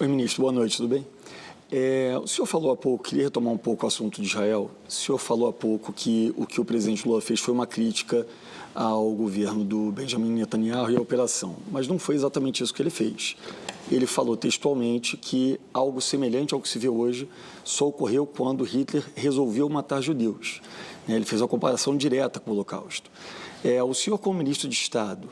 Oi, ministro, boa noite, tudo bem? O senhor falou há pouco, queria retomar um pouco o assunto de Israel. O senhor falou há pouco que o presidente Lula fez foi uma crítica ao governo do Benjamin Netanyahu e à operação, mas não foi exatamente isso que ele fez. Ele falou textualmente que algo semelhante ao que se vê hoje só ocorreu quando Hitler resolveu matar judeus. Ele fez uma comparação direta com o Holocausto. O senhor, como ministro de Estado,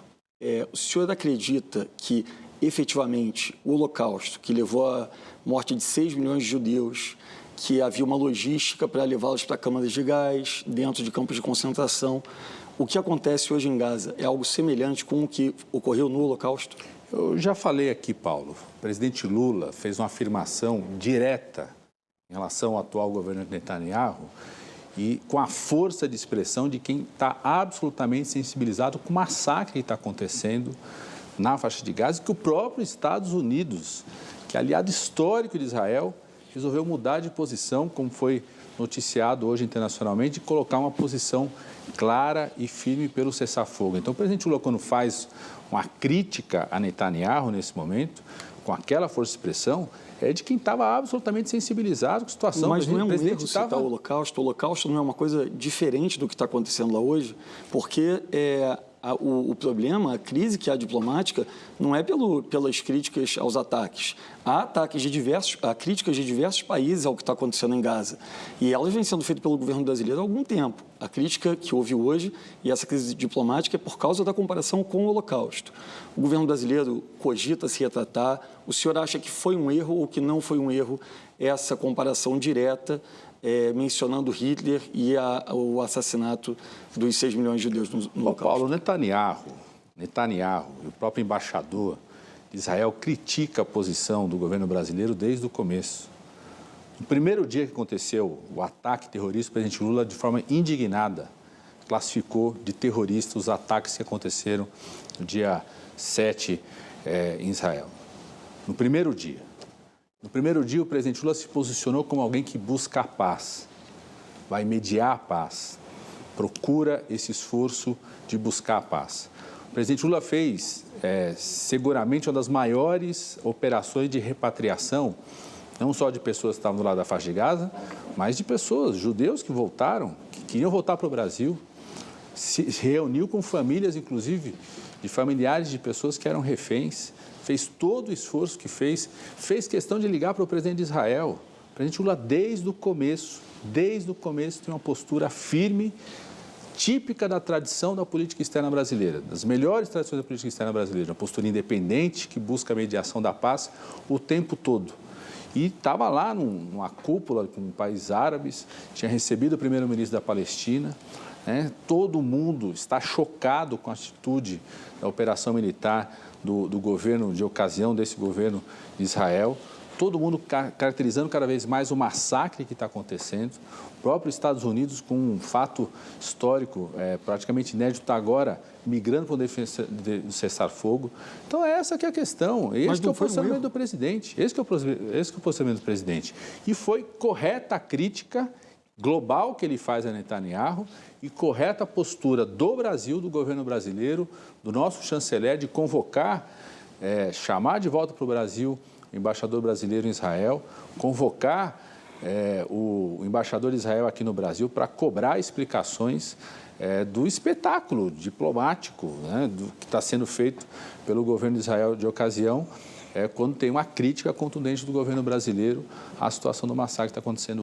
o senhor acredita que efetivamente o Holocausto, que levou à morte de 6 milhões de judeus, que havia uma logística para levá-los para câmaras de gás, dentro de campos de concentração, o que acontece hoje em Gaza é algo semelhante com o que ocorreu no Holocausto? Eu já falei aqui, Paulo, o presidente Lula fez uma afirmação direta em relação ao atual governo de Netanyahu e com a força de expressão de quem está absolutamente sensibilizado com o massacre que está acontecendo na faixa de Gaza, que o próprio Estados Unidos, que é aliado histórico de Israel, resolveu mudar de posição, como foi noticiado hoje internacionalmente, e colocar uma posição clara e firme pelo cessar-fogo. Então, o presidente Lula, quando faz uma crítica a Netanyahu nesse momento, com aquela força de expressão, é de quem estava absolutamente sensibilizado com a situação. Mas não é um erro citar o Holocausto. O Holocausto não é uma coisa diferente do que está acontecendo lá hoje, porque o problema, a crise que há diplomática, não é pelas críticas aos ataques. Há críticas de diversos países ao que está acontecendo em Gaza. E elas vêm sendo feitas pelo governo brasileiro há algum tempo. A crítica que houve hoje e essa crise diplomática é por causa da comparação com o Holocausto. O governo brasileiro cogita se retratar. O senhor acha que foi um erro ou que não foi um erro essa comparação direta mencionando Hitler e o assassinato dos 6 milhões de judeus no Holocausto? Paulo, Netanyahu e o próprio embaixador de Israel critica a posição do governo brasileiro desde o começo. No primeiro dia que aconteceu o ataque terrorista, o presidente Lula, de forma indignada, classificou de terrorista os ataques que aconteceram no dia 7 em Israel. No primeiro dia. No primeiro dia, o presidente Lula se posicionou como alguém que busca a paz, vai mediar a paz, procura esse esforço de buscar a paz. O presidente Lula fez seguramente uma das maiores operações de repatriação, não só de pessoas que estavam do lado da faixa de Gaza, mas de pessoas, judeus que voltaram, que queriam voltar para o Brasil. Se reuniu com famílias, inclusive, de familiares de pessoas que eram reféns, fez todo o esforço que fez questão de ligar para o presidente de Israel. O presidente Lula, desde o começo, tem uma postura firme, típica da tradição da política externa brasileira, das melhores tradições da política externa brasileira, uma postura independente que busca a mediação da paz o tempo todo. E estava lá numa cúpula com países árabes, tinha recebido o primeiro-ministro da Palestina. Todo mundo está chocado com a atitude da operação militar do governo de ocasião, desse governo de Israel. Todo mundo caracterizando cada vez mais o massacre que está acontecendo. O próprio Estados Unidos, com um fato histórico praticamente inédito, está agora migrando para o cessar-fogo. Então, essa que é a questão. Esse que é o posicionamento do presidente. Esse que é o posicionamento do presidente. E foi correta a crítica global que ele faz a Netanyahu e correta a postura do Brasil, do governo brasileiro, do nosso chanceler, de convocar, chamar de volta para o Brasil o embaixador brasileiro em Israel, convocar o embaixador de Israel aqui no Brasil para cobrar explicações do espetáculo diplomático, do que está sendo feito pelo governo de Israel de ocasião, quando tem uma crítica contundente do governo brasileiro à situação do massacre que está acontecendo.